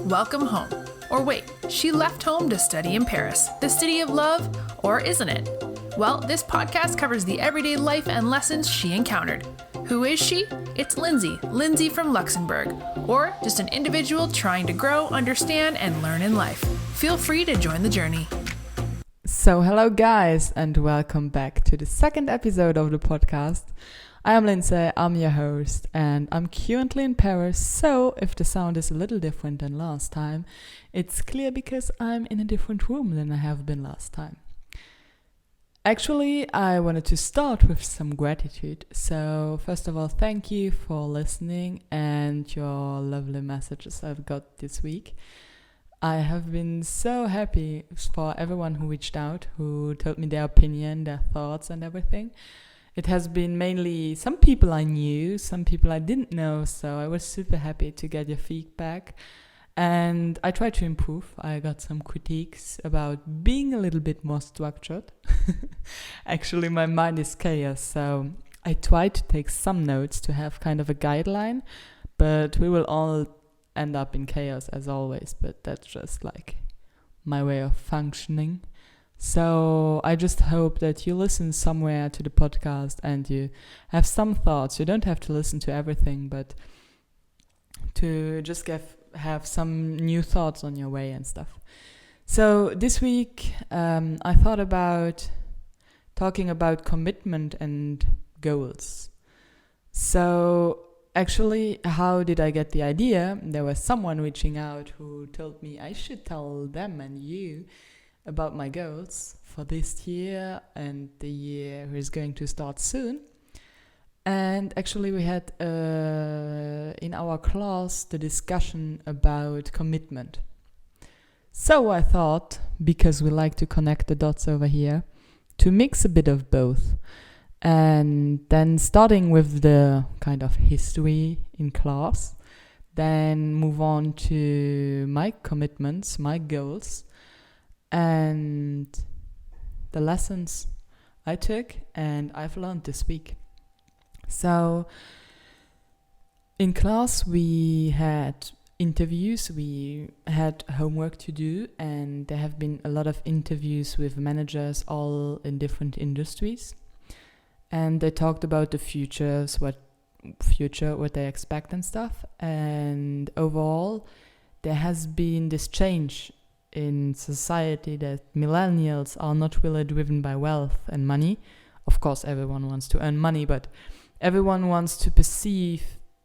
Welcome home. Or wait, she left home to study in Paris, the city of love, or isn't it? Well, this podcast covers the everyday life and lessons she encountered. Who is she? It's Lindsay from Luxembourg, or just an individual trying to grow, understand, and learn in life. Feel free to join the journey. So hello guys, and welcome back to the second episode of the podcast. I am Lindsay, I'm your host, and I'm currently in Paris, so if the sound is a little different than last time, it's clear because I'm in a different room than I have been last time. Actually, I wanted to start with some gratitude. So first of all, thank you for listening and your lovely messages I've got this week. I have been so happy for everyone who reached out, who told me their opinion, their thoughts and everything. It has been mainly some people I knew, some people I didn't know, so I was super happy to get your feedback. And I tried to improve. I got some critiques about being a little bit more structured. Actually, my mind is chaos, so I tried to take some notes to have kind of a guideline, but we will all end up in chaos as always, but that's just like my way of functioning. So I just hope that you listen somewhere to the podcast and you have some thoughts. You don't have to listen to everything, but to just have some new thoughts on your way and stuff. So this week I thought about talking about commitment and goals. So actually, how did I get the idea? There was someone reaching out who told me I should tell them and you about my goals for this year and the year is going to start soon. And actually we had in our class the discussion about commitment. So I thought, because we like to connect the dots over here, to mix a bit of both. And then starting with the kind of history in class, then move on to my commitments, my goals, and the lessons I took and I've learned this week. So in class we had interviews, we had homework to do, and there have been a lot of interviews with managers all in different industries. And they talked about the what they expect and stuff. And overall, there has been this change in society that millennials are not really driven by wealth and money. Of course, everyone wants to earn money, but everyone wants to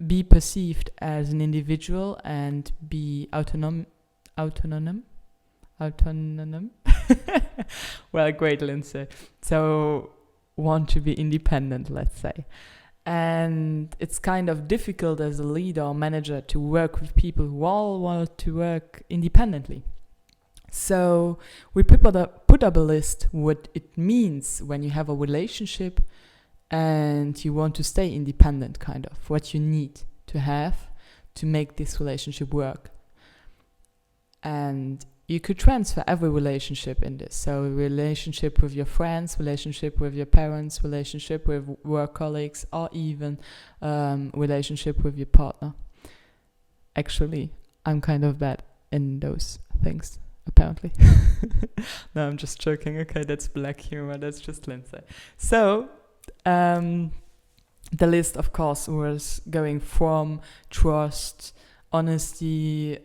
be perceived as an individual and be autonomous. Well, great, Lindsay. So want to be independent, let's say. And it's kind of difficult as a leader or manager to work with people who all want to work independently. So we put up a list what it means when you have a relationship and you want to stay independent, kind of what you need to have to make this relationship work. And you could transfer every relationship in this. So relationship with your friends, relationship with your parents, relationship with work colleagues, or even relationship with your partner. Actually, I'm kind of bad in those things, apparently. No, I'm just joking. Okay, that's black humor. That's just Lindsay. So the list, of course, was going from trust, honesty,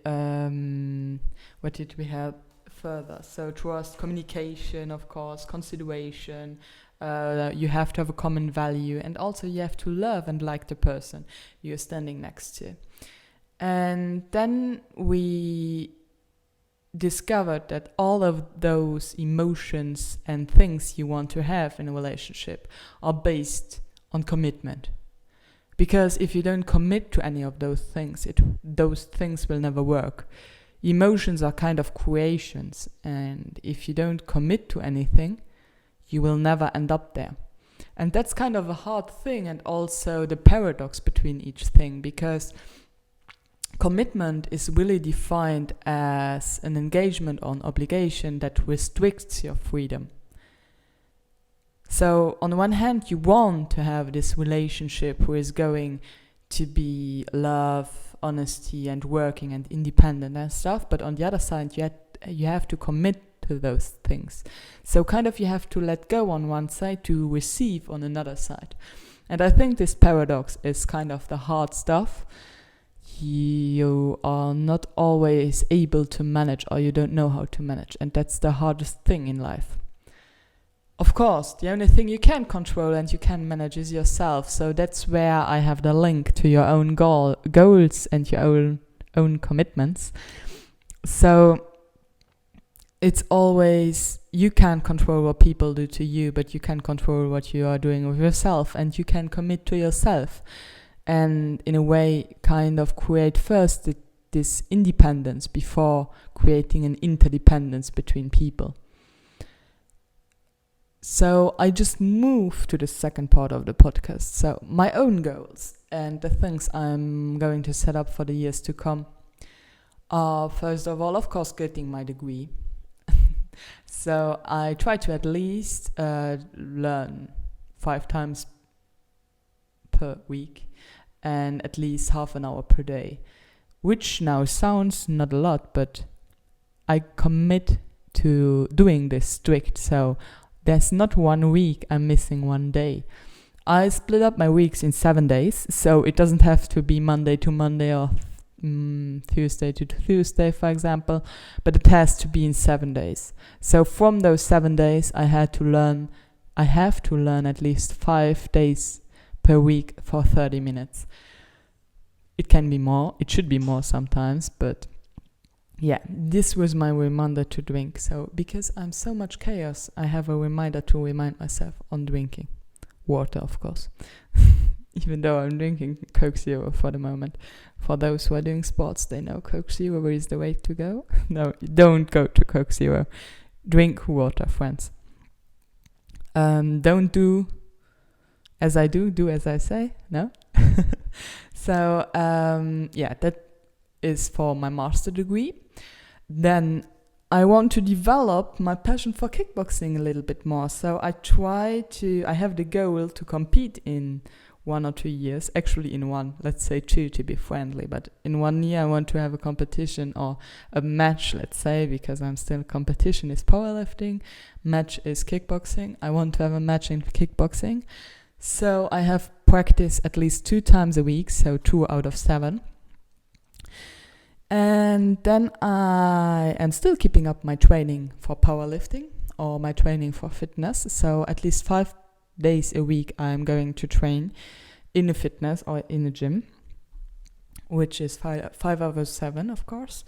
what did we have further? So trust, communication, of course, consideration, you have to have a common value, and also you have to love and like the person you're standing next to. And then we discovered that all of those emotions and things you want to have in a relationship are based on commitment. Because if you don't commit to any of those things will never work. Emotions are kind of creations, and if you don't commit to anything, you will never end up there. And that's kind of a hard thing, and also the paradox between each thing, because commitment is really defined as an engagement or an obligation that restricts your freedom. So on one hand, you want to have this relationship who is going to be love, honesty and working and independent and stuff. But on the other side, you have to commit to those things. So kind of you have to let go on one side to receive on another side. And I think this paradox is kind of the hard stuff. You are not always able to manage, or you don't know how to manage. And that's the hardest thing in life. Of course, the only thing you can control and you can manage is yourself. So that's where I have the link to your own goals and your own commitments. So it's always, you can't control what people do to you, but you can control what you are doing with yourself, and you can commit to yourself. And in a way, kind of create first this independence before creating an interdependence between people. So I just moved to the second part of the podcast. So my own goals and the things I'm going to set up for the years to come are, first of all, of course, getting my degree. So I try to at least learn 5 times per week and at least half an hour per day, which now sounds not a lot, but I commit to doing this strict. So there's not 1 week I'm missing 1 day. I split up my weeks in 7 days, so it doesn't have to be Monday to Monday or Tuesday to Tuesday, for example, but it has to be in 7 days. So from those 7 days, I have to learn at least 5 days per week for 30 minutes. It can be more, it should be more sometimes, but yeah, this was my reminder to drink. So because I'm so much chaos, I have a reminder to remind myself on drinking. Water, of course. Even though I'm drinking Coke Zero for the moment. For those who are doing sports, they know Coke Zero is the way to go. No, don't go to Coke Zero. Drink water, friends. Don't do as I do as I say. No? So, that is for my master degree. Then I want to develop my passion for kickboxing a little bit more. So I have the goal to compete in 1 or 2 years, actually in 1, let's say 2 to be friendly, but in 1 year I want to have a competition or a match, let's say, because I'm still competition is powerlifting, match is kickboxing. I want to have a match in kickboxing. So I have practice at least 2 times a week, so 2 out of 7. And then I am still keeping up my training for powerlifting or my training for fitness. So at least 5 days a week I'm going to train in a fitness or in a gym, which is 5 out of 7, of course.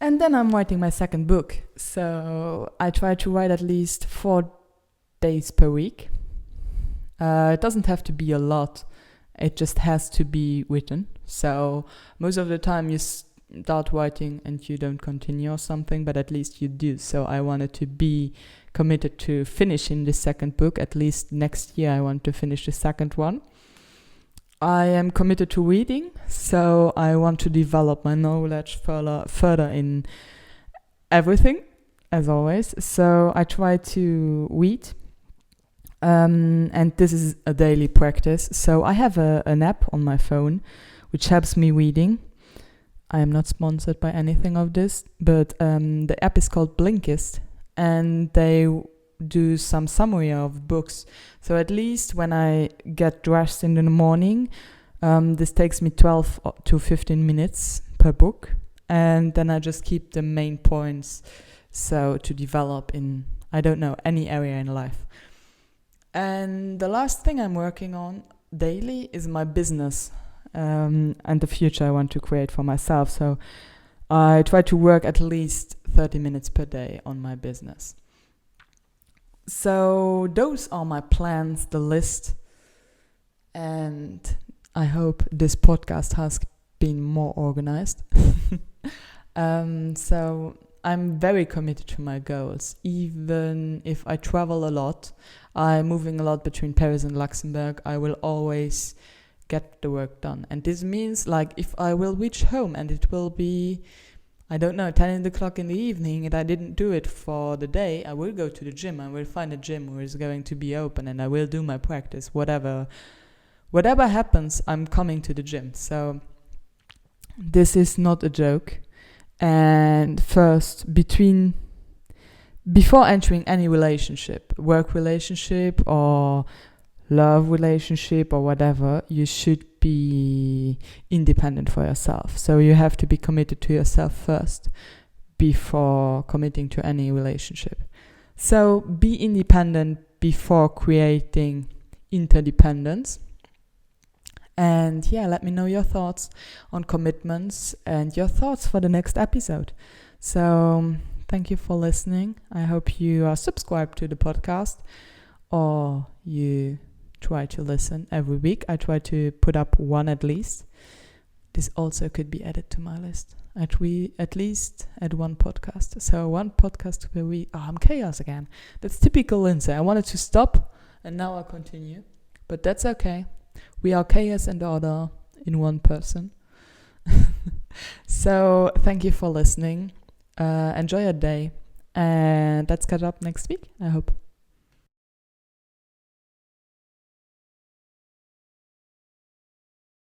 And then I'm writing my second book. So I try to write at least 4 days per week. It doesn't have to be a lot. It just has to be written. So most of the time you start writing and you don't continue or something, but at least you do. So I wanted to be committed to finishing the second book. At least next year I want to finish the second one. I am committed to reading, so I want to develop my knowledge further in everything, as always. So I try to read, and this is a daily practice. So I have an app on my phone which helps me reading. I am not sponsored by anything of this, but the app is called Blinkist, and they do some summary of books. So at least when I get dressed in the morning, this takes me 12 to 15 minutes per book, and then I just keep the main points, so to develop in, I don't know, any area in life. And the last thing I'm working on daily is my business, and the future I want to create for myself. So I try to work at least 30 minutes per day on my business. So those are my plans, the list, and I hope this podcast has been more organized. So I'm very committed to my goals. Even if I travel a lot, I'm moving a lot between Paris and Luxembourg, I will always get the work done. And this means, like, if I will reach home and it will be, I don't know, 10 o'clock in the evening and I didn't do it for the day, I will go to the gym. I will find a gym where it's going to be open and I will do my practice. Whatever happens, I'm coming to the gym. So this is not a joke. And first, before entering any relationship, work relationship or love relationship or whatever, you should be independent for yourself. So you have to be committed to yourself first before committing to any relationship. So be independent before creating interdependence. And let me know your thoughts on commitments and your thoughts for the next episode. So thank you for listening. I hope you are subscribed to the podcast or you try to listen every week. I try to put up one at least. This also could be added to my list. At least add one podcast. So one podcast per week. Oh, I'm chaos again. That's typical Lindsay. I wanted to stop and now I continue. But that's okay. We are chaos and order in one person. So thank you for listening. Enjoy your day. And let's catch up next week, I hope.